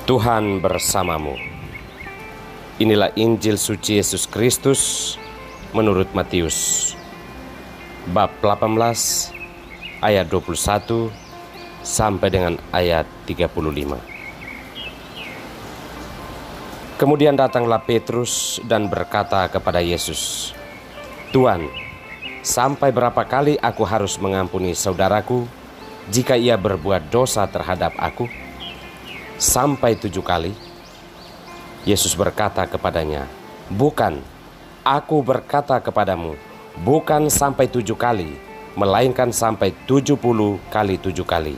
Tuhan bersamamu. Inilah Injil suci Yesus Kristus menurut Matius bab 18 ayat 21 sampai dengan ayat 35. Kemudian datanglah Petrus dan berkata kepada Yesus, "Tuhan, sampai berapa kali aku harus mengampuni saudaraku jika ia berbuat dosa terhadap aku? Sampai 7 kali?" Yesus berkata kepadanya, "Bukan, aku berkata kepadamu, bukan sampai 7 kali, melainkan sampai 70 kali 7 kali.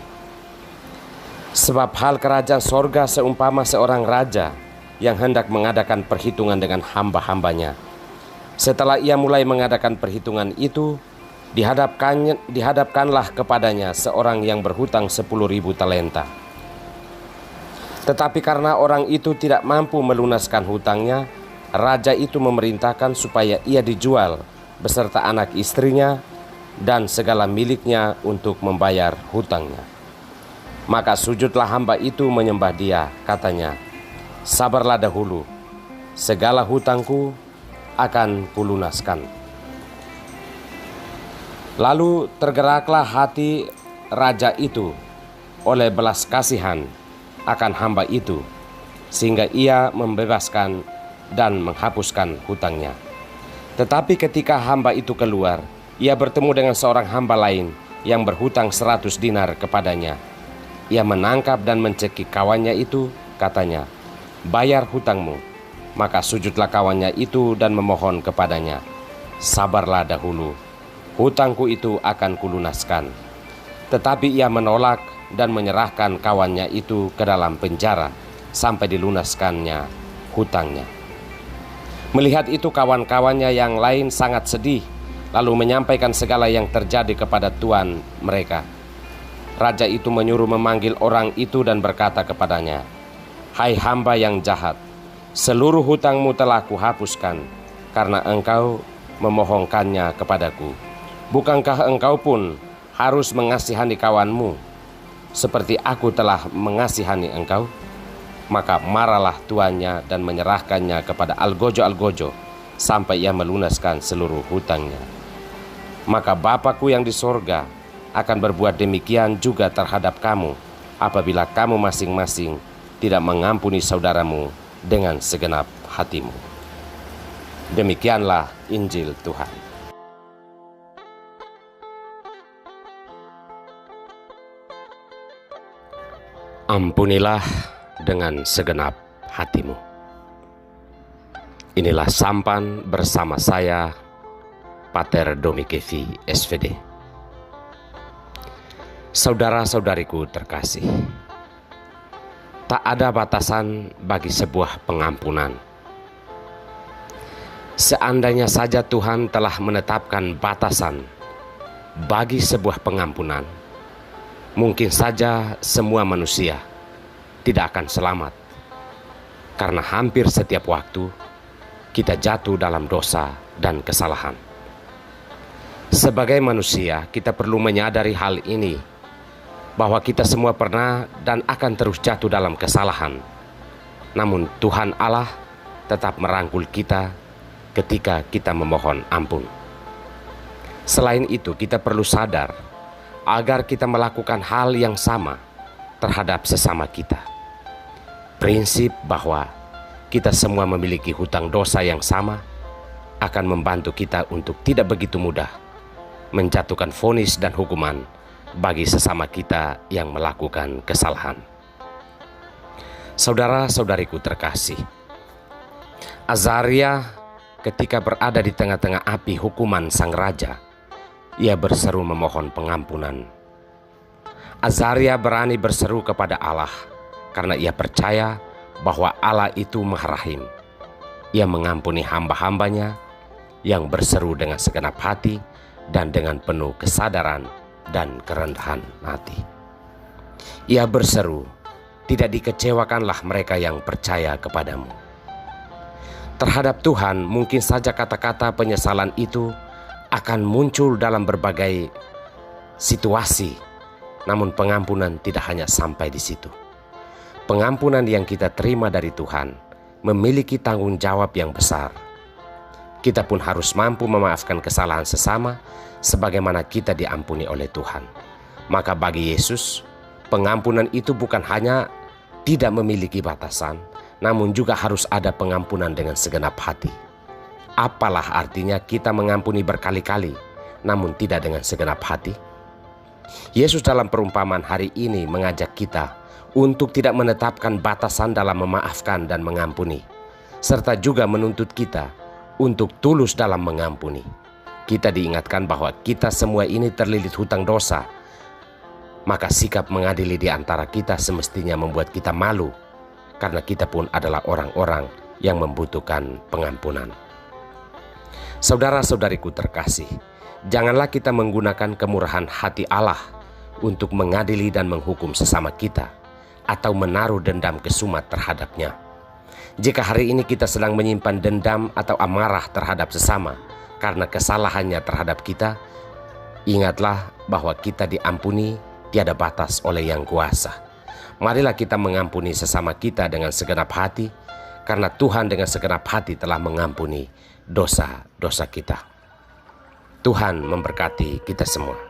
Sebab hal kerajaan sorga seumpama seorang raja yang hendak mengadakan perhitungan dengan hamba-hambanya. Setelah ia mulai mengadakan perhitungan itu, dihadapkanlah kepadanya seorang yang berhutang 10.000 talenta. Tetapi karena orang itu tidak mampu melunaskan hutangnya, raja itu memerintahkan supaya ia dijual beserta anak istrinya dan segala miliknya untuk membayar hutangnya. Maka sujudlah hamba itu menyembah dia, katanya, 'Sabarlah dahulu, segala hutangku akan kulunaskan.' Lalu tergeraklah hati raja itu oleh belas kasihan akan hamba itu, sehingga ia membebaskan dan menghapuskan hutangnya. Tetapi ketika hamba itu keluar, ia bertemu dengan seorang hamba lain yang berhutang 100 dinar kepadanya. Ia menangkap dan mencekik kawannya itu, katanya, 'Bayar hutangmu.' Maka sujudlah kawannya itu dan memohon kepadanya, 'Sabarlah dahulu, hutangku itu akan kulunaskan.' Tetapi ia menolak dan menyerahkan kawannya itu ke dalam penjara sampai dilunaskannya hutangnya. Melihat itu kawan-kawannya yang lain sangat sedih, lalu menyampaikan segala yang terjadi kepada tuan mereka. Raja itu menyuruh memanggil orang itu dan berkata kepadanya, 'Hai hamba yang jahat, seluruh hutangmu telah kuhapuskan karena engkau memohonkannya kepadaku. Bukankah engkau pun harus mengasihani kawanmu seperti aku telah mengasihani engkau?' Maka marahlah tuannya dan menyerahkannya kepada algojo-algojo sampai ia melunaskan seluruh hutangnya. Maka Bapakku yang di sorga akan berbuat demikian juga terhadap kamu apabila kamu masing-masing tidak mengampuni saudaramu dengan segenap hatimu." Demikianlah Injil Tuhan. Ampunilah dengan segenap hatimu. Inilah sampan bersama saya, Pater Domikevi, SVD. Saudara-saudariku terkasih, tak ada batasan bagi sebuah pengampunan. Seandainya saja Tuhan telah menetapkan batasan bagi sebuah pengampunan, mungkin saja semua manusia tidak akan selamat, karena hampir setiap waktu kita jatuh dalam dosa dan kesalahan. Sebagai manusia, kita perlu menyadari hal ini, bahwa kita semua pernah dan akan terus jatuh dalam kesalahan. Namun Tuhan Allah tetap merangkul kita ketika kita memohon ampun. Selain itu, kita perlu sadar agar kita melakukan hal yang sama terhadap sesama kita. Prinsip bahwa kita semua memiliki hutang dosa yang sama akan membantu kita untuk tidak begitu mudah menjatuhkan vonis dan hukuman bagi sesama kita yang melakukan kesalahan. Saudara-saudariku terkasih, Azaria ketika berada di tengah-tengah api hukuman sang raja, ia berseru memohon pengampunan. Azaria berani berseru kepada Allah karena ia percaya bahwa Allah itu Maha Rahim. Ia mengampuni hamba-hambanya yang berseru dengan segenap hati dan dengan penuh kesadaran dan kerendahan hati. Ia berseru, "Tidak dikecewakanlah mereka yang percaya kepadamu." Terhadap Tuhan mungkin saja kata-kata penyesalan itu akan muncul dalam berbagai situasi, namun pengampunan tidak hanya sampai di situ. pengampunan yang kita terima dari Tuhan memiliki tanggung jawab yang besar. Kita pun harus mampu memaafkan kesalahan sesama sebagaimana kita diampuni oleh Tuhan. Maka bagi Yesus, pengampunan itu bukan hanya tidak memiliki batasan, namun juga harus ada pengampunan dengan segenap hati. Apalah artinya kita mengampuni berkali-kali, namun tidak dengan segenap hati? Yesus dalam perumpamaan hari ini mengajak kita untuk tidak menetapkan batasan dalam memaafkan dan mengampuni, serta juga menuntut kita untuk tulus dalam mengampuni. Kita diingatkan bahwa kita semua ini terlilit hutang dosa, maka sikap mengadili di antara kita semestinya membuat kita malu, karena kita pun adalah orang-orang yang membutuhkan pengampunan. Saudara-saudariku terkasih, janganlah kita menggunakan kemurahan hati Allah untuk mengadili dan menghukum sesama kita, atau menaruh dendam kesumat terhadapnya. Jika hari ini kita sedang menyimpan dendam atau amarah terhadap sesama karena kesalahannya terhadap kita, ingatlah bahwa kita diampuni tiada batas oleh Yang Kuasa. Marilah kita mengampuni sesama kita dengan segenap hati, karena Tuhan dengan segenap hati telah mengampuni dosa-dosa kita. Tuhan memberkati kita semua.